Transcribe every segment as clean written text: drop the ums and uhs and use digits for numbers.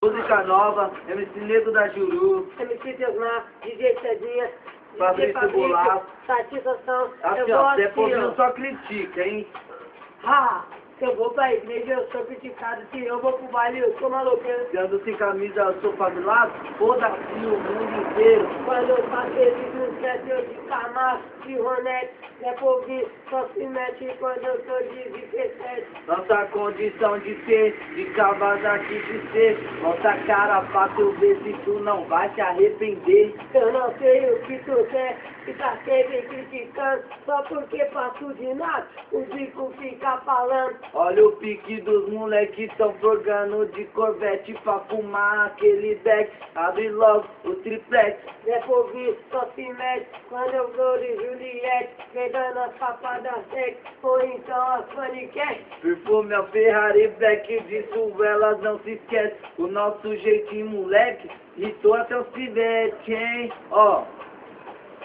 Música nova, MC Nego da Juru, MC Desmar, DJ Cedinha, DJ Fabrício Bolaço. Satisfação. Assim, Eu vou ó, Zé assim, Povinho ó. só critica, hein? Se eu vou pra igreja, eu sou criticado. Se eu vou pro baile, eu sou maloqueiro. Se ando sem camisa, eu sou favelado, foda-se o mundo inteiro. Quando eu faço feliz no set, eu de Camargo, de Ronete, Zé Povinho, só se mete quando eu tô de VP7. Nossa condição de ser, de cavalo aqui de ser. Nossa cara pra tu ver se tu não vai se arrepender. Eu não sei o que tu quer, que tá sempre criticando, só porque passo de nada, o Zico fica falando. Olha o pique dos moleques tão forgando de Corvette pra fumar aquele beck. Abre logo o triplex. Zé Povinho só se mete quando eu dou de Juliette, pegando as papadas sexy, ou então as paniquetes. Perfume é o Ferrari Black, disso elas não se esquecem. O nosso jeitinho moleque, irritou até o Civete, hein? Ó,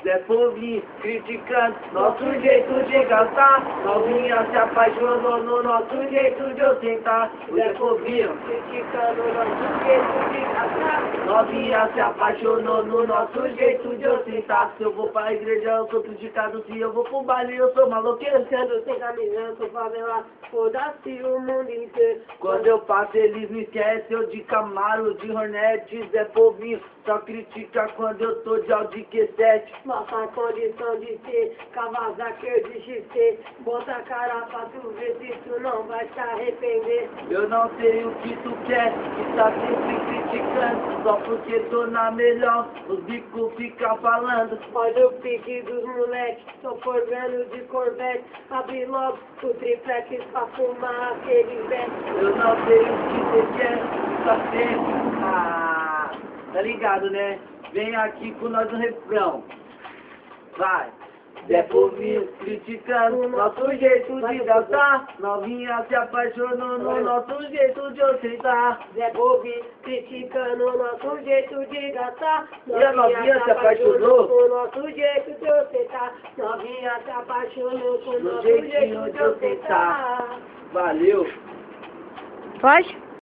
Zé Povinho criticando nosso jeito de gastar. Novinha se apaixonou no nosso jeito de ostentar. O Zé Povinho criticando nosso jeito de gastar. Novinha se apaixonou no nosso jeito de ostentar. Se eu vou pra igreja eu sou criticado, se eu vou pro baile eu sou maloqueiro. Sendo sem camisa, eu sou favelado, foda-se o mundo inteiro. Quando eu passo eles me esquecem, eu de Camaro, de Hornet, Zé Povinho só critica quando eu tô de Audi Q7. Nossa condição de ser Kawasaki de XT, bota a cara pra tu ver se tu não vai se arrepender. Eu não sei o que tu quer, que tá sempre criticando, só porque tô na melhor, os bicos ficam falando. Olha o pique dos moleques, tô forgando de Corvette, abre logo o triplex pra fumar aquele beck. Eu não sei o que você quer, tá sempre, tá ligado, né? Vem aqui com nós no refrão. Vai! Zé Povinho criticando nosso jeito de gastar. Novinha se apaixonou no nosso jeito de ostentar. Zé Povinho criticando nosso jeito de gastar. E a novinha se apaixonou com o nosso jeito de ostentar. Novinha se apaixonou com o no nosso jeitinho jeito de de ostentar. Valeu! Pode?